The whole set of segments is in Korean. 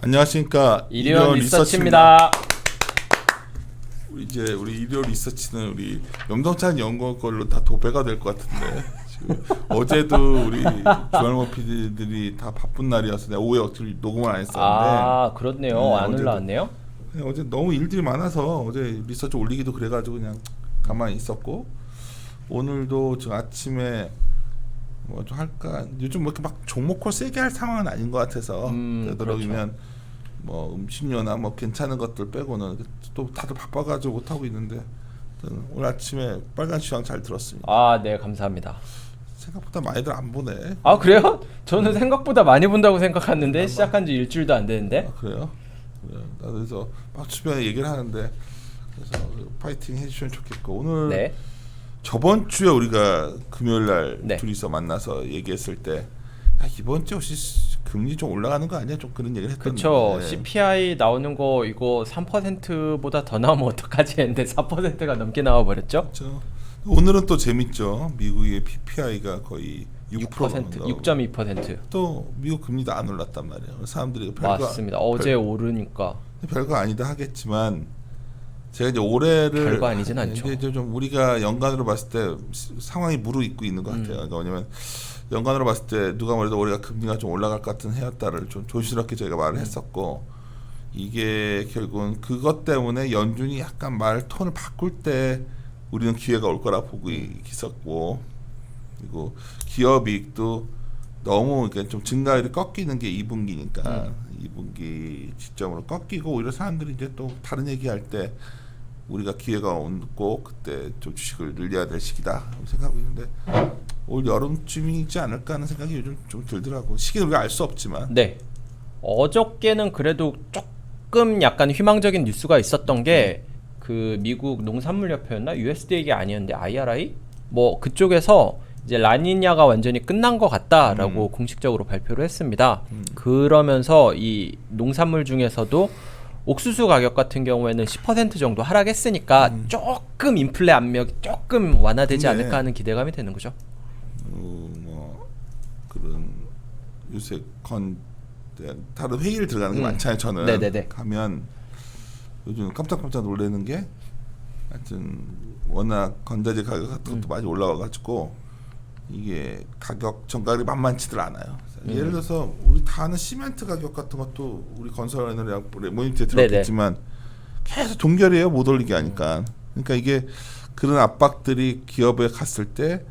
안녕하십니까. 일요일 리서치입니다. 우리 일요일 리서치는 우리 염동찬 연구원 걸로 다 도배가 될 것 같은데 지금 어제도 우리 주말모 PD들이 다 바쁜 날이어서 내가 오후에 어차피 녹음을 안 했었는데 그렇네요. 네, 안 올라왔네요. 어제 너무 일들이 많아서 어제 리서치 올리기도 그래가지고 그냥 가만히 있었고 오늘도 지금 아침에 뭐 좀 할까 요즘 뭐 이렇게 막 종목콜 세게 할 상황은 아닌 것 같아서 되도록이면 그렇죠. 뭐 음식료나 뭐 괜찮은 것들 빼고는 또 다들 바빠가지고 못 하고 있는데 오늘 아침에 빨간 시황 잘 들었습니다. 네, 감사합니다. 생각보다 많이들 안 보네. 그래요? 저는 생각보다 많이 본다고 생각했는데 시작한 지 일주일도 안 되는데. 그래요? 나도 그래서 막 주변에 얘기를 하는데 그래서 파이팅 해주시면 좋겠고 오늘 네. 저번 주에 우리가 금요일 날 네. 둘이서 만나서 얘기했을 때 이번 주 혹시 금리 좀 올라가는 거 아니야? 좀 그런 얘기를 했던데. 그렇죠. CPI 나오는 거 이거 3%보다 더 나오면 어떡하지 했는데 4%가 넘게 나와 버렸죠. 그렇죠. 오늘은 또 재밌죠. 미국의 PPI가 거의 6%, 6.2%. 또 미국 금리도 안 올랐단 말이에요. 사람들이 별거 맞습니다. 어제 오르니까 별거 아니다 하겠지만 제가 이제 올해를 별거 아니진 않죠. 이제 좀 우리가 연간으로 봤을 때 상황이 무르익고 있는 것 같아요. 그러니까 왜냐면 연간으로 봤을 때 누가 뭐래도 올해가 금리가 좀 올라갈 것 같은 해였다를 좀 조심스럽게 저희가 말을 했었고 이게 결국은 그것 때문에 연준이 약간 말 톤을 바꿀 때 우리는 기회가 올 거라 보고 있었고 그리고 기업 이익도 너무 그러니까 좀 증가율이 꺾이는 게 2분기니까 2분기 지점으로 꺾이고 오히려 사람들이 이제 또 다른 얘기할 때 우리가 기회가 오고 그때 좀 주식을 늘려야 될 시기다 생각하고 있는데 올 여름쯤이지 않을까 하는 생각이 요즘 좀 들더라고. 시기는 우리가 알 수 없지만. 네. 어저께는 그래도 조금 약간 희망적인 뉴스가 있었던 게 그 미국 농산물협회였나 USDA가 아니었는데 IRI 뭐 그쪽에서 이제 라니냐가 완전히 끝난 것 같다라고 공식적으로 발표를 했습니다. 그러면서 이 농산물 중에서도 옥수수 가격 같은 경우에는 10% 정도 하락했으니까 조금 인플레 압력이 조금 완화되지 않을까 하는 기대감이 되는 거죠. 뭐 그런 요새 다른 회의를 들어가는 게 많잖아요. 저는 네네네. 가면 요즘 깜짝깜짝 놀라는 게 하여튼 워낙 건자재 가격 같은 것도 많이 올라와가지고 이게 가격 전가율이 만만치들 않아요. 예를 들어서 우리 다 아는 시멘트 가격 같은 것도 우리 건설회사랑 모니터에 들었겠지만 계속 동결이에요. 못 올리게 하니까. 그러니까 이게 그런 압박들이 기업에 갔을 때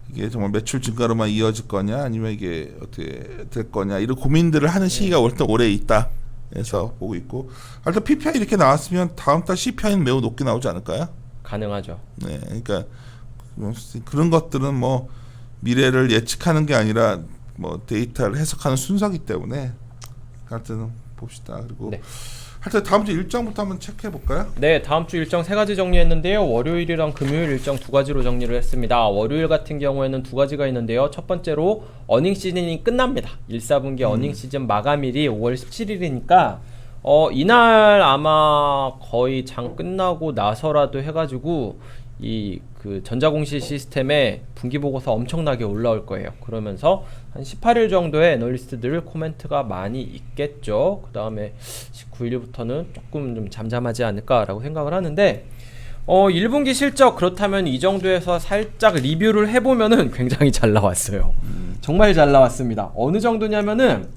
이게 정말 매출 증가로만 이어질 거냐 아니면 이게 어떻게 될 거냐 이런 고민들을 하는 시기가 올해 있다. 해서 보고 있고 일단 PPI 이렇게 나왔으면 다음 달 CPI는 매우 높게 나오지 않을까요? 가능하죠. 네, 그러니까 그런 것들은 뭐 미래를 예측하는 게 아니라 뭐 데이터를 해석하는 순서기 때문에 하여튼 봅시다. 그리고 하여튼 다음 주 일정부터 한번 체크해 볼까요? 네, 다음 주 일정 3가지 정리했는데요. 월요일이랑 금요일 일정 2가지로 정리를 했습니다. 월요일 같은 경우에는 2가지가 있는데요. 첫 번째로 어닝 시즌이 끝납니다. 1, 4분기 어닝 시즌 마감일이 5월 17일이니까 이날 아마 거의 장 끝나고 나서라도 해가지고 이 그 전자공시 시스템에 분기 보고서 엄청나게 올라올 거예요. 그러면서 한 18일 정도의 애널리스트들 코멘트가 많이 있겠죠. 그 다음에 19일부터는 조금 좀 잠잠하지 않을까라고 생각을 하는데 1분기 실적 그렇다면 이 정도에서 살짝 리뷰를 해보면은 굉장히 잘 나왔어요. 정말 잘 나왔습니다. 어느 정도냐면은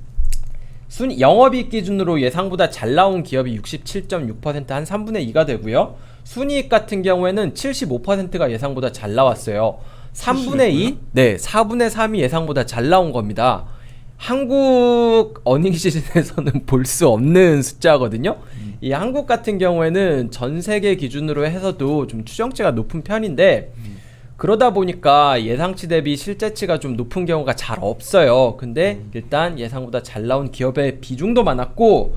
영업이익 기준으로 예상보다 잘 나온 기업이 67.6% 한 3분의 2가 되고요. 순이익 같은 경우에는 75%가 예상보다 잘 나왔어요. 3분의 2? 네, 4분의 3이 예상보다 잘 나온 겁니다. 한국 어닝 시즌에서는 볼 수 없는 숫자거든요. 이 한국 같은 경우에는 전 세계 기준으로 해서도 좀 추정치가 높은 편인데 그러다 보니까 예상치 대비 실제치가 좀 높은 경우가 잘 없어요. 근데 일단 예상보다 잘 나온 기업의 비중도 많았고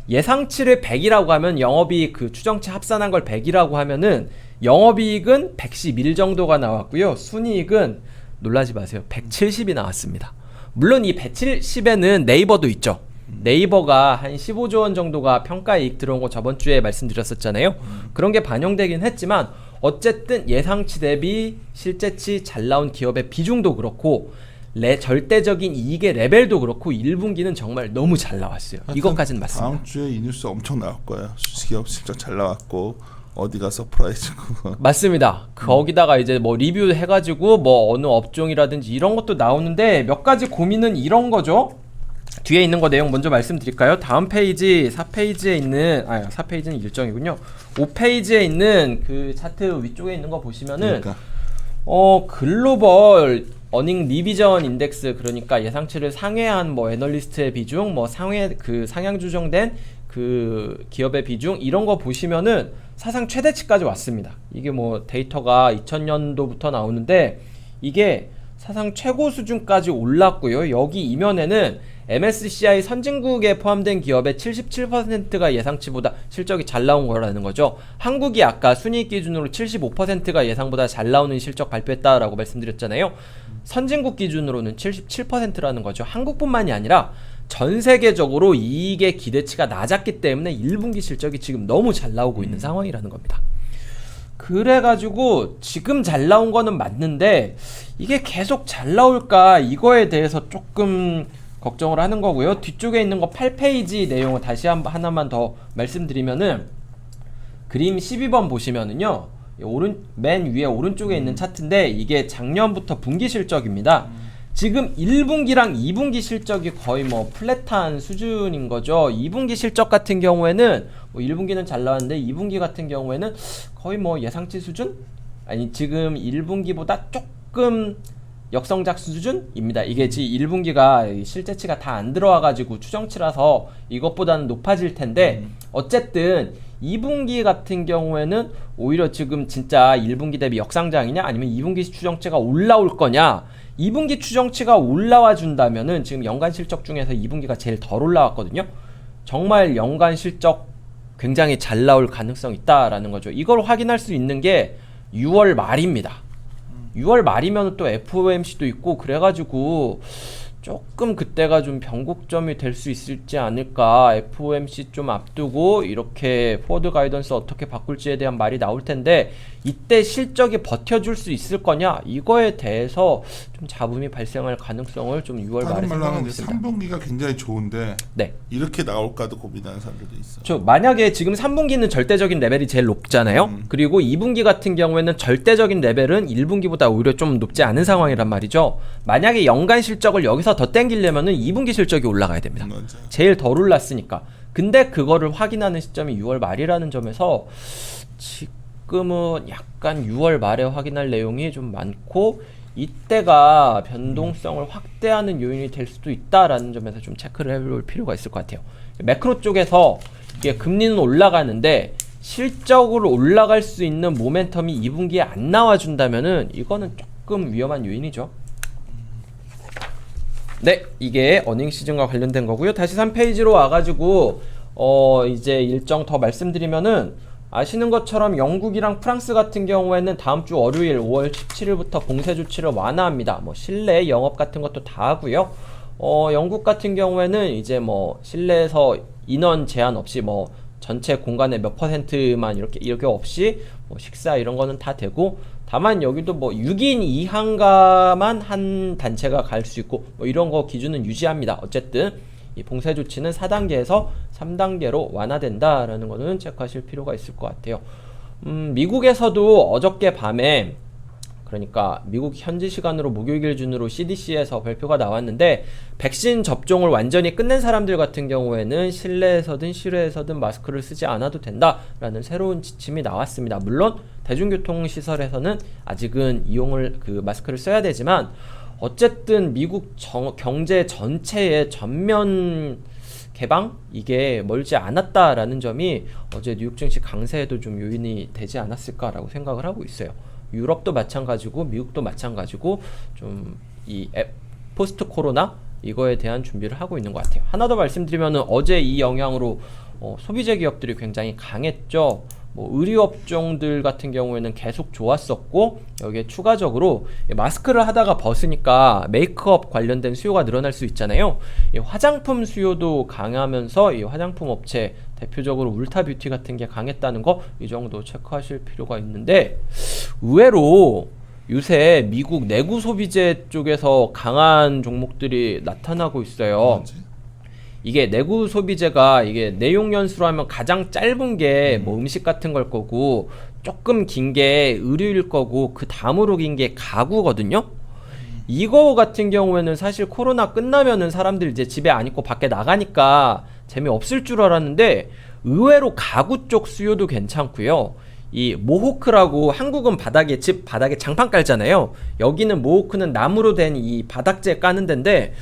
예상치를 100이라고 하면 영업이익 그 추정치 합산한 걸 100이라고 하면은 영업이익은 111 정도가 나왔고요. 순이익은 놀라지 마세요. 170이 나왔습니다. 물론 이 170에는 네이버도 있죠. 네이버가 한 15조 원 정도가 평가이익 들어온 거 저번 주에 말씀드렸었잖아요. 그런 게 반영되긴 했지만 어쨌든 예상치 대비 실제치 잘 나온 기업의 비중도 그렇고 절대적인 이익의 레벨도 그렇고 1분기는 정말 너무 잘 나왔어요. 이것까지는 맞습니다. 다음 주에 이 뉴스 엄청 나올 거예요. 주식기업 실적 잘 나왔고 어디가 서프라이즈고. 맞습니다. 거기다가 이제 뭐 리뷰 해가지고 뭐 어느 업종이라든지 이런 것도 나오는데 몇 가지 고민은 이런 거죠. 뒤에 있는 거 내용 먼저 말씀드릴까요? 다음 페이지 4페이지에 있는 4페이지는 일정이군요. 5페이지에 있는 그 차트 위쪽에 있는 거 보시면은 그러니까. 글로벌 어닝 리비전 인덱스, 그러니까 예상치를 상회한 뭐 애널리스트의 비중, 뭐 상향 조정된 그 기업의 비중 이런 거 보시면은 사상 최대치까지 왔습니다. 이게 뭐 데이터가 2000년도부터 나오는데 이게 사상 최고 수준까지 올랐고요. 여기 이면에는 MSCI 선진국에 포함된 기업의 77%가 예상치보다 실적이 잘 나온 거라는 거죠. 한국이 아까 순이익 기준으로 75%가 예상보다 잘 나오는 실적 발표했다라고 말씀드렸잖아요. 선진국 기준으로는 77%라는 거죠. 한국뿐만이 아니라 전 세계적으로 이익의 기대치가 낮았기 때문에 1분기 실적이 지금 너무 잘 나오고 있는 상황이라는 겁니다. 그래가지고 지금 잘 나온 거는 맞는데 이게 계속 잘 나올까, 이거에 대해서 조금 걱정을 하는 거고요. 뒤쪽에 있는 거 8페이지 내용을 다시 하나만 더 말씀드리면은 그림 12번 보시면은요, 맨 위에 오른쪽에 있는 차트인데 이게 작년부터 분기 실적입니다. 지금 1분기랑 2분기 실적이 거의 뭐 플랫한 수준인 거죠. 2분기 실적 같은 경우에는 뭐 1분기는 잘 나왔는데 2분기 같은 경우에는 거의 뭐 예상치 수준? 아니, 지금 1분기보다 조금 역성작 수준입니다. 이게 지금 1분기가 실제치가 다 안 들어와가지고 추정치라서 이것보다는 높아질 텐데 어쨌든 2분기 같은 경우에는 오히려 지금 진짜 1분기 대비 역상장이냐 아니면 2분기 추정치가 올라올 거냐. 2분기 추정치가 올라와 준다면은 지금 연간 실적 중에서 2분기가 제일 덜 올라왔거든요. 정말 연간 실적 굉장히 잘 나올 가능성이 있다라는 거죠. 이걸 확인할 수 있는 게 6월 말입니다. 6월 말이면 또 FOMC도 있고 그래가지고 조금 그때가 좀 변곡점이 될 수 있을지 않을까. FOMC 좀 앞두고 이렇게 포워드 가이던스 어떻게 바꿀지에 대한 말이 나올 텐데 이때 실적이 버텨줄 수 있을 거냐, 이거에 대해서 좀 잡음이 발생할 가능성을 좀 6월 말에 생각하고 있습니다. 3분기가 굉장히 좋은데 네. 이렇게 나올까도 고민하는 사람들도 있어. 만약에 지금 3분기는 절대적인 레벨이 제일 높잖아요. 그리고 2분기 같은 경우에는 절대적인 레벨은 1분기보다 오히려 좀 높지 않은 상황이란 말이죠. 만약에 연간 실적을 여기서 더 땡기려면은 2분기 실적이 올라가야 됩니다. 맞아. 제일 덜 올랐으니까. 근데 그거를 확인하는 시점이 6월 말이라는 점에서 지금은 약간 6월 말에 확인할 내용이 좀 많고 이때가 변동성을 확대하는 요인이 될 수도 있다라는 점에서 좀 체크를 해볼 필요가 있을 것 같아요. 매크로 쪽에서 이게 금리는 올라가는데 실적으로 올라갈 수 있는 모멘텀이 2분기에 안 나와준다면은 이거는 조금 위험한 요인이죠. 네, 이게 어닝 시즌과 관련된 거고요. 다시 3페이지로 와가지고 이제 일정 더 말씀드리면은 아시는 것처럼 영국이랑 프랑스 같은 경우에는 다음 주 월요일 5월 17일부터 봉쇄 조치를 완화합니다. 뭐 실내 영업 같은 것도 다 하고요. 영국 같은 경우에는 이제 뭐 실내에서 인원 제한 없이 뭐 전체 공간의 몇 %만 이렇게 없이 뭐 식사 이런 거는 다 되고, 다만 여기도 뭐 6인 이상가만 한 단체가 갈 수 있고 뭐 이런 거 기준은 유지합니다. 어쨌든 이 봉쇄 조치는 4단계에서 3단계로 완화된다라는 거는 체크하실 필요가 있을 것 같아요. 미국에서도 어저께 밤에, 그러니까 미국 현지 시간으로 목요일 기준으로 CDC에서 발표가 나왔는데 백신 접종을 완전히 끝낸 사람들 같은 경우에는 실내에서든 실외에서든 마스크를 쓰지 않아도 된다라는 새로운 지침이 나왔습니다. 물론 대중교통 시설에서는 아직은 마스크를 써야 되지만 어쨌든 미국 경제 전체의 전면 개방 이게 멀지 않았다라는 점이 어제 뉴욕 증시 강세에도 좀 요인이 되지 않았을까라고 생각을 하고 있어요. 유럽도 마찬가지고 미국도 마찬가지고 좀 이 포스트 코로나 이거에 대한 준비를 하고 있는 것 같아요. 하나 더 말씀드리면은 어제 이 영향으로 소비재 기업들이 굉장히 강했죠. 뭐 의류업종들 같은 경우에는 계속 좋았었고 여기에 추가적으로 마스크를 하다가 벗으니까 메이크업 관련된 수요가 늘어날 수 있잖아요. 이 화장품 수요도 강하면서 이 화장품 업체 대표적으로 울타뷰티 같은 게 강했다는 거 이 정도 체크하실 필요가 있는데 의외로 요새 미국 내구 소비재 쪽에서 강한 종목들이 나타나고 있어요. 그렇지. 이게 내구 소비재가 이게 내용 연수로 하면 가장 짧은 게 뭐 음식 같은 걸 거고 조금 긴 게 의류일 거고 그 다음으로 긴 게 가구거든요. 이거 같은 경우에는 사실 코로나 끝나면은 사람들 이제 집에 안 있고 밖에 나가니까 재미없을 줄 알았는데 의외로 가구 쪽 수요도 괜찮고요. 이 모호크라고 한국은 바닥에 집 바닥에 장판 깔잖아요. 여기는 모호크는 나무로 된 이 바닥재 까는 데인데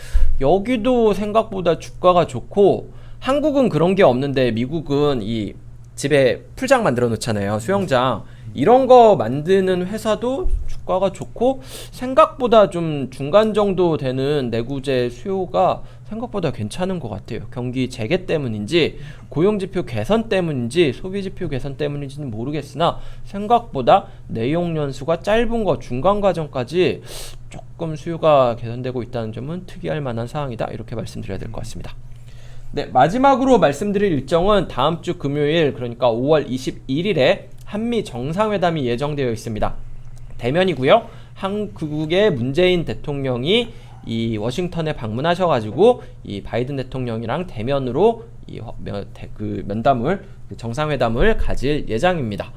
여기도 생각보다 주가가 좋고 한국은 그런 게 없는데 미국은 이 집에 풀장 만들어 놓잖아요. 수영장. 이런 거 만드는 회사도 주가가 좋고 생각보다 좀 중간 정도 되는 내구재 수요가 생각보다 괜찮은 것 같아요. 경기 재개 때문인지 고용지표 개선 때문인지 소비지표 개선 때문인지는 모르겠으나 생각보다 내용 연수가 짧은 거 중간 과정까지 조금 수요가 개선되고 있다는 점은 특이할 만한 사항이다. 이렇게 말씀드려야 될 것 같습니다. 네, 마지막으로 말씀드릴 일정은 다음 주 금요일 그러니까 5월 21일에 한미 정상회담이 예정되어 있습니다. 대면이고요. 한국의 문재인 대통령이 이 워싱턴에 방문하셔가지고 이 바이든 대통령이랑 대면으로 그 면담을 정상회담을 가질 예정입니다.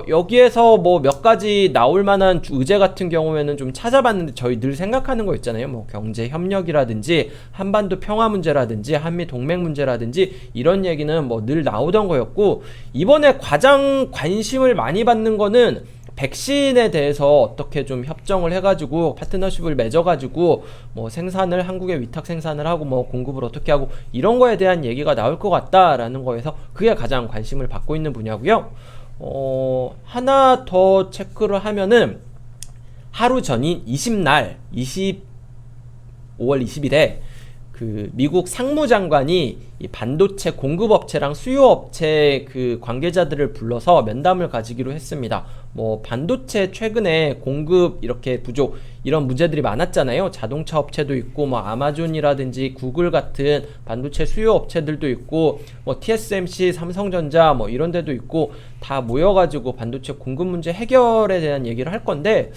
여기에서 뭐 몇 가지 나올 만한 의제 같은 경우에는 좀 찾아봤는데 저희 늘 생각하는 거 있잖아요. 뭐 경제 협력이라든지 한반도 평화 문제라든지 한미 동맹 문제라든지 이런 얘기는 뭐 늘 나오던 거였고 이번에 가장 관심을 많이 받는 거는 백신에 대해서 어떻게 좀 협정을 해가지고 파트너십을 맺어가지고 뭐 생산을 한국에 위탁 생산을 하고 뭐 공급을 어떻게 하고 이런 거에 대한 얘기가 나올 것 같다라는 거에서 그게 가장 관심을 받고 있는 분야고요. 하나 더 체크를 하면은 하루 전인 5월 20일에 그 미국 상무장관이 이 반도체 공급업체랑 수요업체 그 관계자들을 불러서 면담을 가지기로 했습니다. 뭐 반도체 최근에 공급 이렇게 부족 이런 문제들이 많았잖아요. 자동차 업체도 있고 뭐 아마존이라든지 구글 같은 반도체 수요 업체들도 있고 뭐 TSMC, 삼성전자 뭐 이런 데도 있고 다 모여가지고 반도체 공급 문제 해결에 대한 얘기를 할 건데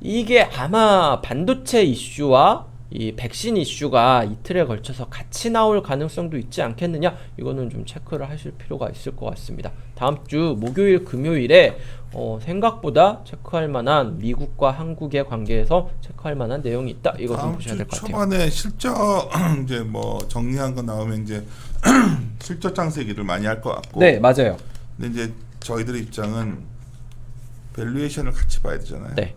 이게 아마 반도체 이슈와 이 백신 이슈가 이틀에 걸쳐서 같이 나올 가능성도 있지 않겠느냐? 이거는 좀 체크를 하실 필요가 있을 것 같습니다. 다음 주 목요일, 금요일에 생각보다 체크할 만한 미국과 한국의 관계에서 체크할 만한 내용이 있다. 이거 좀 보셔야 될 것 같아요. 초반에 실적 이제 뭐 정리한 거 나오면 이제 실적 장세 얘기를 많이 할 것 같고. 네, 맞아요. 근데 이제 저희들의 입장은 밸류에이션을 같이 봐야 되잖아요. 네.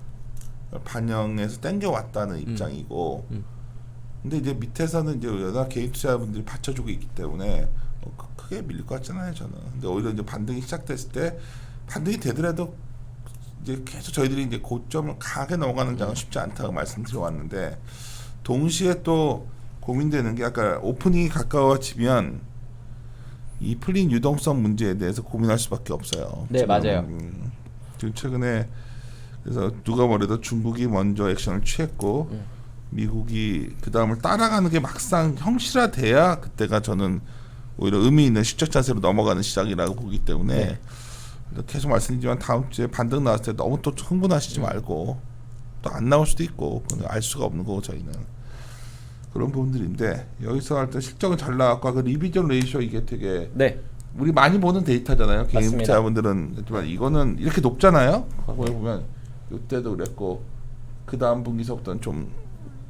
반영해서 땡겨왔다는 입장이고 근데 이제 밑에서는 이제 여러 개인 투자자분들이 받쳐주고 있기 때문에 크게 밀릴 것 같잖아요 저는. 근데 오히려 이제 반등이 시작됐을 때 반등이 되더라도 이제 계속 저희들이 이제 고점을 강하게 넘어가는 장은 쉽지 않다고 말씀드려왔는데 동시에 또 고민되는 게 아까 오프닝이 가까워지면 이 풀린 유동성 문제에 대해서 고민할 수밖에 없어요. 네, 맞아요. 지금 최근에 그래서 누가 뭐래도 중국이 먼저 액션을 취했고 미국이 그 다음을 따라가는 게 막상 형실화돼야 그때가 저는 오히려 의미 있는 실적 자세로 넘어가는 시작이라고 보기 때문에 계속 말씀드리지만 다음 주에 반등 나왔을 때 너무 또 흥분하시지 말고 또 안 나올 수도 있고 그건 알 수가 없는 거고 저희는 그런 부분들인데 여기서 할 때 실적은 잘 나왔고 그 리비전 레이쇼 이게 되게 우리 많이 보는 데이터잖아요. 개인 투자자분들은 하지만 이거는 이렇게 높잖아요. 과거에 보면 이때도 그랬고 그 다음 분기서부터는 좀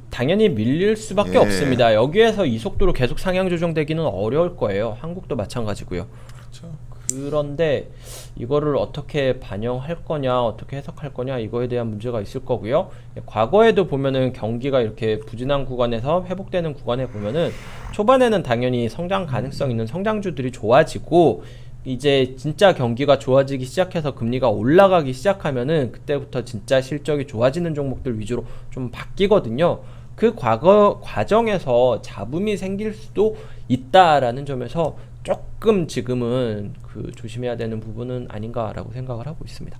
당연히 밀릴 수밖에 없습니다. 여기에서 이 속도로 계속 상향 조정되기는 어려울 거예요. 한국도 마찬가지고요. 그렇죠. 그런데 이거를 어떻게 반영할 거냐, 어떻게 해석할 거냐 이거에 대한 문제가 있을 거고요. 과거에도 보면은 경기가 이렇게 부진한 구간에서 회복되는 구간에 보면은 초반에는 당연히 성장 가능성 있는 성장주들이 좋아지고 이제 진짜 경기가 좋아지기 시작해서 금리가 올라가기 시작하면은 그때부터 진짜 실적이 좋아지는 종목들 위주로 좀 바뀌거든요. 그 과정에서 잡음이 생길 수도 있다라는 점에서 조금 지금은 그 조심해야 되는 부분은 아닌가라고 생각을 하고 있습니다.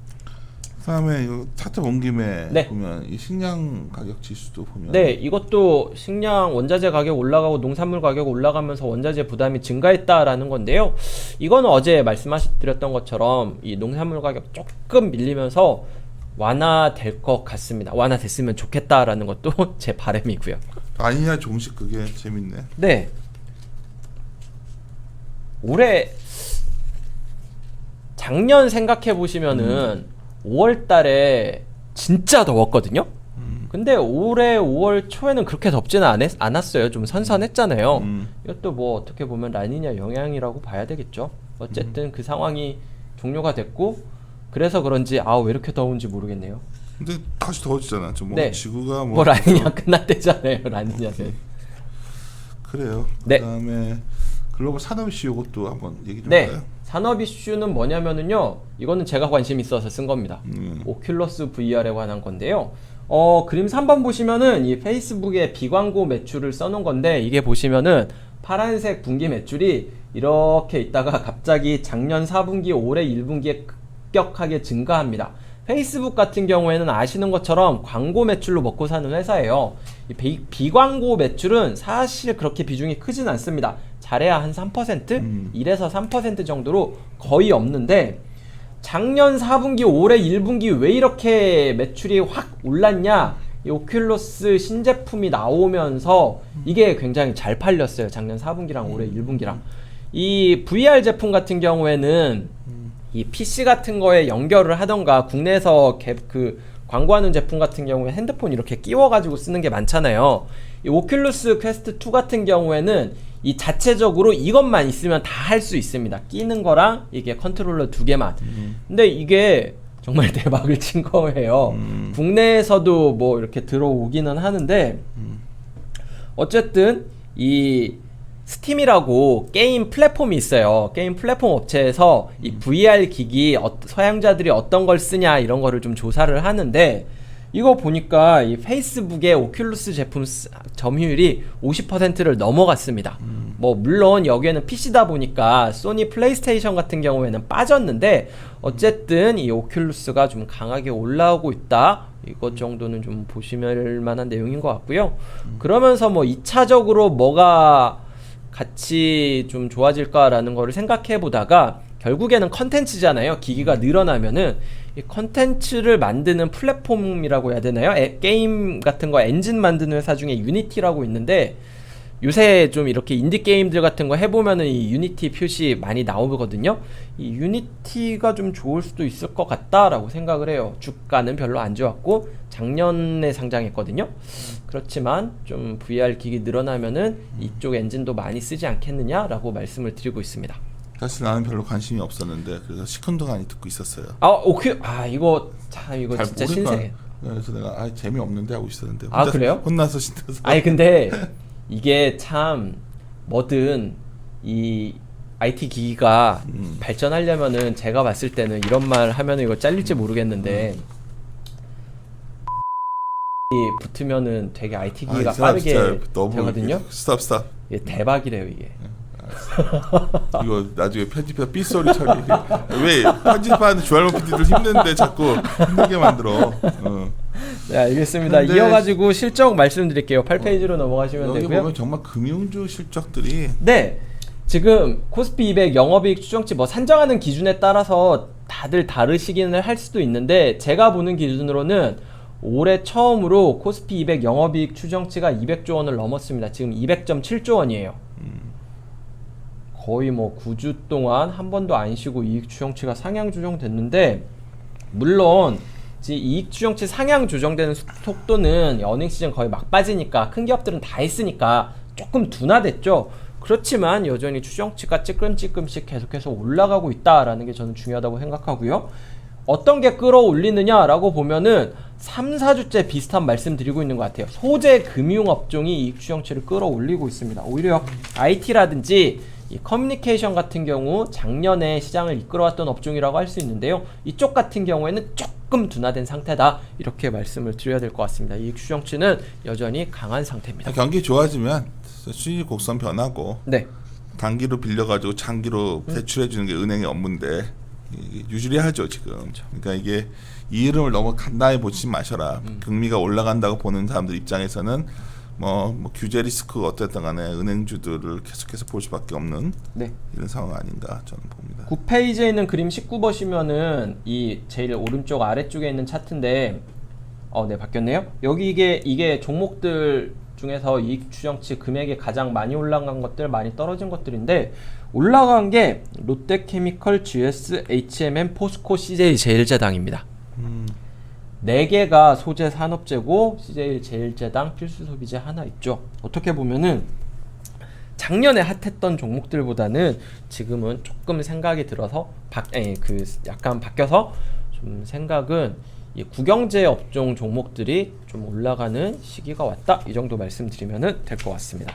그다음에 이 차트 본 김에 보면 이 식량 가격 지수도 보면 이것도 식량 원자재 가격 올라가고 농산물 가격 올라가면서 원자재 부담이 증가했다라는 건데요. 이건 어제 말씀드렸던 것처럼 이 농산물 가격 조금 밀리면서 완화될 것 같습니다. 완화됐으면 좋겠다라는 것도 제 바람이고요. 아니냐 종식 그게 재밌네. 네. 올해 작년 생각해 보시면은 5월 달에 진짜 더웠거든요. 근데 올해 5월 초에는 그렇게 덥지는 않았어요. 좀 선선했잖아요. 이것도 뭐 어떻게 보면 라니냐 영향이라고 봐야 되겠죠. 어쨌든 그 상황이 종료가 됐고 그래서 그런지 왜 이렇게 더운지 모르겠네요. 근데 다시 더워지잖아. 좀 뭐 네. 지구가 뭐 라니냐 끝났대잖아요. 라니냐는. 그래요. 네. 그다음에 글로벌 산업 이슈 이것도 한번 얘기 좀 네. 할까요? 산업 이슈는 뭐냐면은요. 이거는 제가 관심 있어서 쓴 겁니다. 오큘러스 VR에 관한 건데요. 그림 3번 보시면은 이 페이스북에 비광고 매출을 써놓은 건데 이게 보시면은 파란색 분기 매출이 이렇게 있다가 갑자기 작년 4분기 올해 1분기에 급격하게 증가합니다. 페이스북 같은 경우에는 아시는 것처럼 광고 매출로 먹고 사는 회사예요. 이 비광고 매출은 사실 그렇게 비중이 크진 않습니다. 잘해야 한 3%? 1에서 3% 정도로 거의 없는데 작년 4분기 올해 1분기 왜 이렇게 매출이 확 올랐냐? 이 오큘러스 신제품이 나오면서 이게 굉장히 잘 팔렸어요. 작년 4분기랑 올해 1분기랑. 이 VR 제품 같은 경우에는 이 PC 같은 거에 연결을 하던가 국내에서 그 광고하는 제품 같은 경우에 핸드폰 이렇게 끼워가지고 쓰는 게 많잖아요. 이 오큘러스 퀘스트 2 같은 경우에는 이 자체적으로 이것만 있으면 다 할 수 있습니다. 끼는 거랑 이게 컨트롤러 2개만. 근데 이게 정말 대박을 친 거예요. 국내에서도 뭐 이렇게 들어오기는 하는데 어쨌든 이 스팀이라고 게임 플랫폼이 있어요. 게임 플랫폼 업체에서 이 VR 기기 사용자들이 어떤 걸 쓰냐 이런 거를 좀 조사를 하는데 이거 보니까 이 페이스북의 오큘러스 제품 점유율이 50%를 넘어갔습니다. 뭐 물론 여기에는 PC다 보니까 소니 플레이스테이션 같은 경우에는 빠졌는데 어쨌든 이 오큘러스가 좀 강하게 올라오고 있다. 이것 정도는 좀 보시면 만한 내용인 것 같고요. 그러면서 뭐 2차적으로 뭐가 같이 좀 좋아질까라는 거를 생각해 보다가 결국에는 컨텐츠잖아요. 기기가 늘어나면은 이 컨텐츠를 만드는 플랫폼이라고 해야 되나요? 게임 같은 거 엔진 만드는 회사 중에 유니티라고 있는데 요새 좀 이렇게 인디 게임들 같은 거 해보면은 이 유니티 표시 많이 나오거든요. 이 유니티가 좀 좋을 수도 있을 것 같다라고 생각을 해요. 주가는 별로 안 좋았고 작년에 상장했거든요. 그렇지만 좀 VR 기기 늘어나면은 이쪽 엔진도 많이 쓰지 않겠느냐라고 말씀을 드리고 있습니다. 사실 나는 별로 관심이 없었는데 그래서 시큰둥하니 듣고 있었어요. 이거 참 이거 잘 진짜 모르니까. 신세계. 그래서 내가 재미없는데 하고 있었는데 그래요? 혼나서 신나서. 근데 이게 참 뭐든 이 IT 기기가 발전하려면은 제가 봤을 때는 이런 말 하면은 이거 잘릴지 모르겠는데 붙으면은 되게 IT 기기가 빠르게 되거든요. 스탑. 이게 대박이래요 이게. 이거 나중에 편집해서 삐소리 처리. 왜 편집하는 주할모 PD들 힘든데 자꾸 힘들게 만들어. 네, 알겠습니다. 이어가지고 실적 말씀드릴게요. 8페이지로 넘어가시면 여기 되고요. 보면 정말 금융주 실적들이 네, 지금 코스피 200 영업이익 추정치 뭐 산정하는 기준에 따라서 다들 다르시기는 할 수도 있는데 제가 보는 기준으로는 올해 처음으로 코스피 200 영업이익 추정치가 200조 원을 넘었습니다. 지금 200.7조 원이에요. 거의 뭐 9주 동안 한 번도 안 쉬고 이익 추정치가 상향 조정됐는데 물론 이익 추정치 상향 조정되는 속도는 어닝 시즌 거의 막바지니까 큰 기업들은 다 했으니까 조금 둔화됐죠. 그렇지만 여전히 추정치가 찔끔찔끔씩 계속해서 올라가고 있다라는 게 저는 중요하다고 생각하고요. 어떤 게 끌어올리느냐라고 보면은 3, 4주째 비슷한 말씀 드리고 있는 것 같아요. 소재 금융업종이 이익 추정치를 끌어올리고 있습니다. 오히려 IT라든지 이 커뮤니케이션 같은 경우 작년에 시장을 이끌어왔던 업종이라고 할 수 있는데요. 이쪽 같은 경우에는 조금 둔화된 상태다. 이렇게 말씀을 드려야 될 것 같습니다. 이익 추정치는 여전히 강한 상태입니다. 경기 좋아지면 수익 곡선 변하고 네. 단기로 빌려가지고 장기로 대출해주는 게 은행의 업무인데 유지리하죠 지금. 그러니까 이게 이 흐름을 너무 간단히 보지 마셔라. 금리가 올라간다고 보는 사람들 입장에서는 뭐 규제 리스크가 어쨌든 간에 은행주들을 계속해서 볼 수밖에 없는 네. 이런 상황 아닌가 저는 봅니다. 9페이지에 있는 그림 19 보시면은 이 제일 오른쪽 아래쪽에 있는 차트인데 네, 바뀌었네요. 여기 이게 종목들 중에서 이익 추정치 금액이 가장 많이 올라간 것들, 많이 떨어진 것들인데 올라간 게 롯데케미컬, GS, H&M, 포스코, CJ 제일제당입니다. 4개가 소재 산업재고 CJ 제일제당 필수 소비재 하나 있죠. 어떻게 보면은 작년에 핫했던 종목들보다는 지금은 조금 생각이 들어서 약간 바뀌어서 좀 생각은 이 국영제 업종 종목들이 좀 올라가는 시기가 왔다. 이 정도 말씀드리면 될 것 같습니다.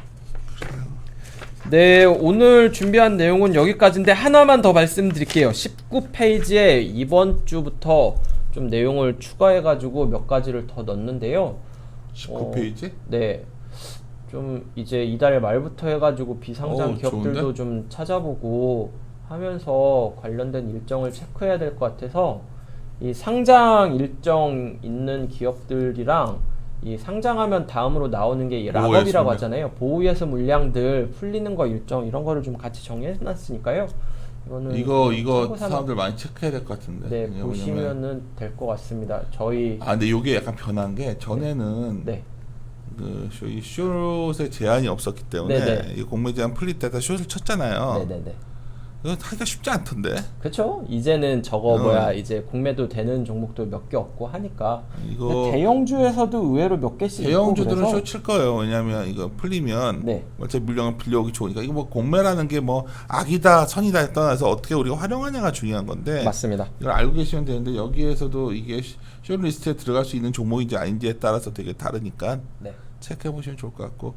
네, 오늘 준비한 내용은 여기까지인데 하나만 더 말씀드릴게요. 19페이지에 이번 주부터 좀 내용을 추가해가지고 몇 가지를 더 넣었는데요. 19페이지? 네, 좀 이제 이달 말부터 해가지고 비상장 기업들도 좋은데? 좀 찾아보고 하면서 관련된 일정을 체크해야 될 것 같아서 이 상장 일정 있는 기업들이랑 이 상장하면 다음으로 나오는 게 이 락업이라고 물량. 하잖아요. 보호예수 물량들 풀리는 거 일정 이런 거를 좀 같이 정해놨으니까요. 이거는 이거 참고 삼아- 사람들 많이 체크해야 될 것 같은데. 네, 왜냐면- 보시면은 될 것 같습니다. 저희 근데 이게 약간 변한 게 전에는 네. 이 숏에 제한이 없었기 때문에 네네. 이 공매 제한 풀릴 때 다 숏을 쳤잖아요. 네네네. 이거 하기가 쉽지 않던데. 그렇죠. 이제는 저거 어. 이제 공매도 되는 종목도 몇 개 없고 하니까. 이거 근데 대형주에서도 의외로 몇 개씩 있고 대형주들은 그래서 숏 칠 거예요. 왜냐하면 이거 풀리면 네. 어차피 물량을 빌려오기 좋으니까. 이거 뭐 공매라는 게 뭐 악이다 선이다 떠나서 어떻게 우리가 활용하냐가 중요한 건데. 맞습니다. 이걸 알고 계시면 되는데 여기에서도 이게 숏 리스트에 들어갈 수 있는 종목인지 아닌지에 따라서 되게 다르니까 네. 체크해 보시면 좋을 것 같고.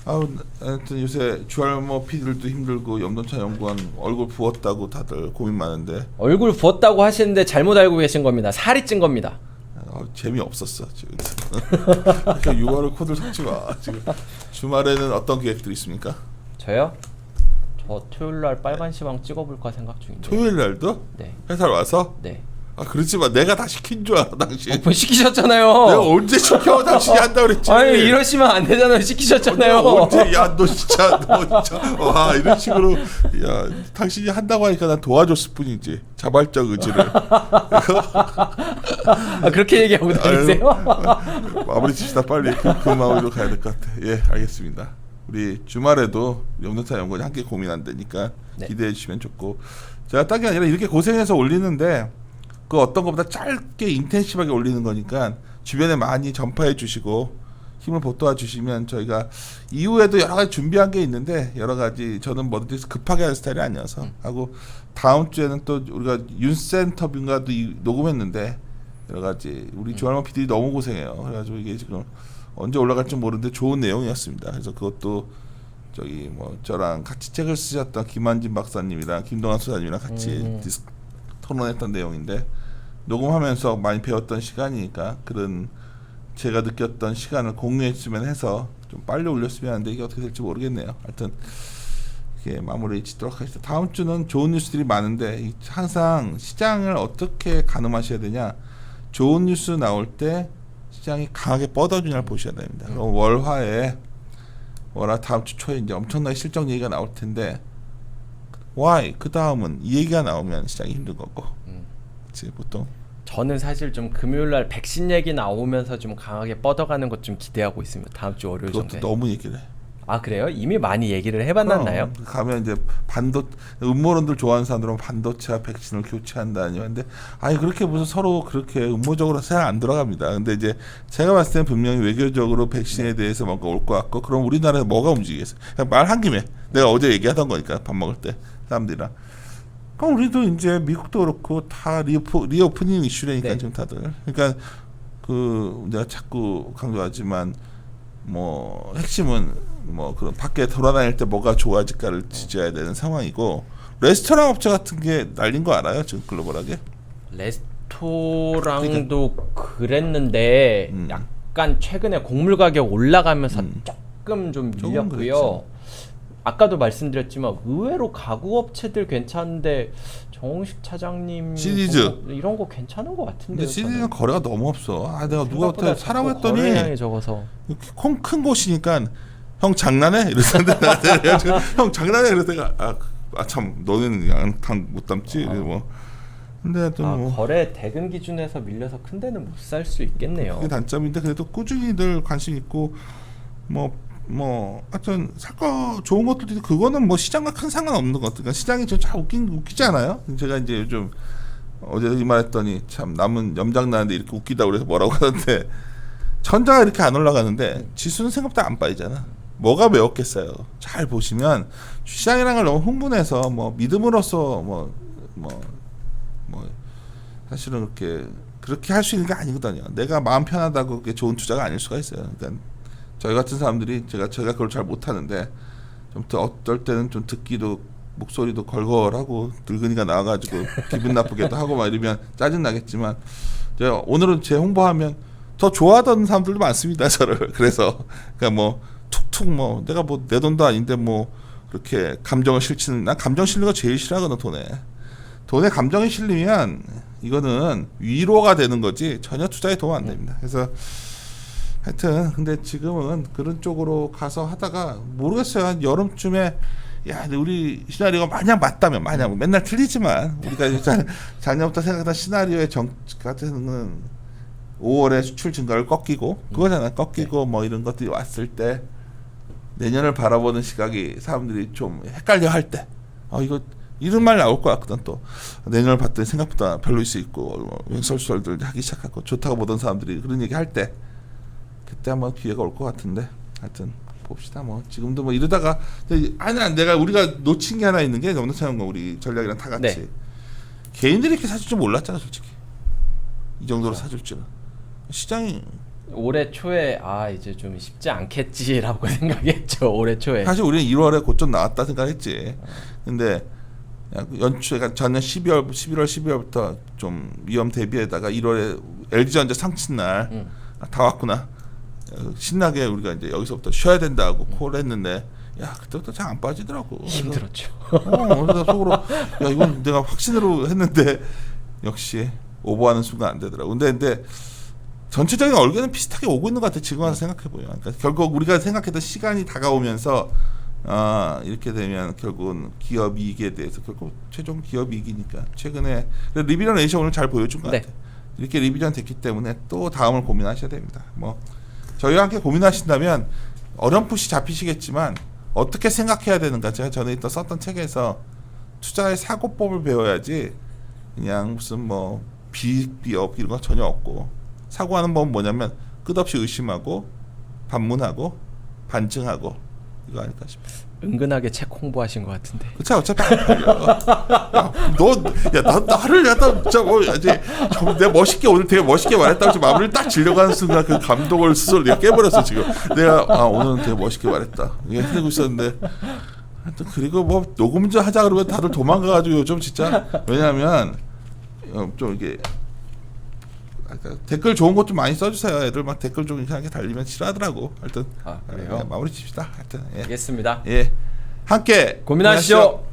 하여튼 요새 주할머 PD들도 힘들고 염동찬 연구원 얼굴 부었다고 다들 고민 많은데 얼굴 부었다고 하시는데 잘못 알고 계신 겁니다. 살이 찐 겁니다. 재미없었어 지금. 그러니까 6월을 코들 섞지 마. 지금 주말에는 어떤 계획들이 있습니까? 저요? 저 토요일 날 빨간 시방 찍어볼까 생각 중인데. 토요일 날도 네. 회사를 와서? 네. 그렇지만 내가 다 시킨 줄 알아 당신. 오픈 시키셨잖아요. 내가 언제 시켜? 당신이 한다 그랬지. 아니 이러시면 안 되잖아요. 시키셨잖아요. 언제 너 진짜 와 이런 식으로 야 당신이 한다고 하니까 난 도와줬을 뿐이지 자발적 의지를. 그렇게 얘기하고 다니세요? 마무리 짓시다 빨리 그 마무리로 가야 될 것 같아. 예 알겠습니다. 우리 주말에도 염동찬 연구원이 함께 고민한다니까 네. 기대해 주시면 좋고 제가 딴 게 아니라 이렇게 고생해서 올리는데 그 어떤 것보다 짧게 인텐시브하게 올리는 거니까 주변에 많이 전파해 주시고 힘을 보태어 주시면 저희가 이후에도 여러 가지 준비한 게 있는데 여러 가지 저는 뭐든지 급하게 하는 스타일이 아니어서 하고 다음 주에는 또 우리가 윤센터뷰인가도 녹음했는데 여러 가지 우리 조할머 PD들이 너무 고생해요. 그래가지고 이게 지금 언제 올라갈지 모르는데 좋은 내용이었습니다. 그래서 그것도 저기 뭐 저랑 같이 책을 쓰셨던 김한진 박사님이랑 김동환 소장님이랑 같이 토론했던 내용인데 녹음하면서 많이 배웠던 시간이니까 그런 제가 느꼈던 시간을 공유했으면 해서 좀 빨리 올렸으면 하는데 이게 어떻게 될지 모르겠네요. 하여튼 이렇게 마무리 짓도록 하겠습니다. 다음 주는 좋은 뉴스들이 많은데 항상 시장을 어떻게 가늠하셔야 되냐. 좋은 뉴스 나올 때 시장이 강하게 뻗어주냐를 보셔야 됩니다. 그럼 월화 다음 주 초에 이제 엄청나게 실적 얘기가 나올 텐데 why 그 다음은 이 얘기가 나오면 시장이 힘든 거고 그치 보통 저는 사실 좀 금요일 날 백신 얘기 나오면서 좀 강하게 뻗어가는 것 좀 기대하고 있습니다. 다음 주 월요일 그것도 정도에. 너무 얘기를 해. 아 그래요? 이미 많이 얘기를 해봤나요? 가면 이제 음모론들 좋아하는 사람들은 반도체와 백신을 교체한다니 하는데 아니 그렇게 무슨 서로 그렇게 음모적으로 생각 안 들어갑니다. 근데 이제 제가 봤을 때는 분명히 외교적으로 백신에 대해서 뭔가 올 것 같고 그럼 우리나라에서 뭐가 움직이겠어요? 그냥 말한 김에 내가 어제 얘기하던 거니까 밥 먹을 때 사람들이랑 그럼 우리도 이제 미국도 그렇고 다 리오프닝 이슈라니까 네. 지금 다들 그러니까 그 내가 자꾸 강조하지만 뭐 핵심은 뭐 그런 밖에 돌아다닐 때 뭐가 좋아질까를 지져야 되는 상황이고 레스토랑 업체 같은 게 날린 거 알아요 지금 글로벌하게? 레스토랑도 그랬는데 약간 최근에 곡물 가격 올라가면서 조금 좀 조금 밀렸고요. 그랬죠. 아까도 말씀드렸지만 의외로 가구 업체들 괜찮은데 정홍식 차장님 시리즈. 이런 거 괜찮은 것 같은데요. 근데 시리즈는 거래가 너무 없어. 아 내가 생각보다 누구한테 사라고 자꾸 했더니 거래량이 적어서 큰 곳이니까 형 장난해? 이러는데 형 장난해? 그래서 내가 참 너는 못 담지 뭐. 근데 하여튼 뭐 거래 대금 기준에서 밀려서 큰 데는 못 살 수 있겠네요. 그게 단점인데 그래도 꾸준히 늘 관심 있고 뭐 하여튼 살 거 좋은 것들도 있고 그거는 뭐 시장과 큰 상관없는 것 같아요. 그러니까 시장이 잘 웃기지 않아요? 제가 이제 요즘 어제 이 말했더니 참 남은 염장 나는데 이렇게 웃기다고 그래서 뭐라고 하던데 전자가 이렇게 안 올라가는데 지수는 생각보다 안 빠지잖아. 뭐가 매웠겠어요. 잘 보시면 시장이라는 걸 너무 흥분해서 뭐 믿음으로써 뭐 사실은 그렇게 할 수 있는 게 아니거든요. 내가 마음 편하다고 그게 좋은 투자가 아닐 수가 있어요. 그러니까 저희 같은 사람들이 제가 그걸 잘 못하는데 좀 어떨 때는 좀 듣기도 목소리도 걸걸하고 늙은이가 나와가지고 기분 나쁘게도 하고 막 이러면 짜증 나겠지만 제가 오늘은 제 홍보하면 더 좋아하던 사람들도 많습니다. 저를 그래서 그러니까 뭐 툭툭 뭐 내가 뭐 내 돈도 아닌데 뭐 그렇게 감정을 실치는 난 감정 실리는 거 제일 싫어하거든. 돈에 감정이 실리면 이거는 위로가 되는 거지 전혀 투자에 도움 안 됩니다. 그래서 하여튼 근데 지금은 그런 쪽으로 가서 하다가 모르겠어요. 한 여름쯤에 야 우리 시나리오가 만약 맞다면 만약 맨날 틀리지만 우리가 작년부터 생각했던 시나리오의 같은 건 5월에 수출 증가를 꺾이고 그거잖아. 꺾이고 뭐 이런 것들이 왔을 때 내년을 바라보는 시각이 사람들이 좀 헷갈려 할 때 이거 이런 말 나올 것 같거든. 또 내년을 봤더니 생각보다 별로일 수 있고 횡설수설들 하기 시작하고 좋다고 보던 사람들이 그런 얘기 할 때 그때 한번 기회가 올 것 같은데 하여튼 봅시다. 뭐 지금도 뭐 이러다가 내가 우리가 놓친 게 하나 있는 게 염도차는 거 우리 전략이랑 다 같이 네. 개인들이 이렇게 사줄 줄 몰랐잖아. 솔직히 이 정도로 사줄 줄은 시장이 올해 초에 이제 좀 쉽지 않겠지라고 생각했죠. 올해 초에. 사실 우리는 1월에 고점 나왔다 생각했지. 근데 연초에 작년 11월 12월부터 좀 위험 대비에다가 1월에 LG전자 상친날 다 왔구나. 신나게 우리가 이제 여기서부터 쉬어야 된다고 콜했는데 야 그때부터 잘 안 빠지더라고. 힘들었죠. 그래서 속으로 야 이건 내가 확신으로 했는데 역시 오버하는 순간 안 되더라고. 근데 전체적인 얼굴은 비슷하게 오고 있는 것 같아. 지금 와서 생각해 보면. 그러니까 결국 우리가 생각했던 시간이 다가오면서 이렇게 되면 결국은 기업 이익에 대해서 결국 최종 기업 이익이니까 최근에 리비전 레이셔 오늘 잘 보여준 것 네. 같아. 이렇게 리비전 됐기 때문에 또 다음을 고민하셔야 됩니다. 뭐 저희와 함께 고민하신다면 어렴풋이 잡히시겠지만 어떻게 생각해야 되는가 제가 전에 썼던 책에서 투자의 사고법을 배워야지 그냥 무슨 뭐 비업 이런 거 전혀 없고 사고하는 법은 뭐냐면 끝없이 의심하고 반문하고 반증하고 이거 아닐까 싶어요. 은근하게 책 홍보하신 것 같은데. 그쵸 어차피 안 팔려. 나를 갖다 진짜 뭐 이제 내가 멋있게 오늘 되게 멋있게 말했다고 지금 마무리를 딱 지려고 하는 순간 그 감동을 스스로 내가 깨버렸어 지금. 내가 오늘은 되게 멋있게 말했다 이게 해내고 있었는데 하여튼 그리고 뭐 녹음 좀 하자 그러면 다들 도망가가지고 요즘 진짜 왜냐면 좀 이게 댓글 좋은 것 좀 많이 써주세요. 애들 막 댓글 좀 이상하게 달리면 싫어하더라고. 하여튼 그래요? 마무리 칩시다. 하여튼 알겠습니다. 예 함께 고민하시죠.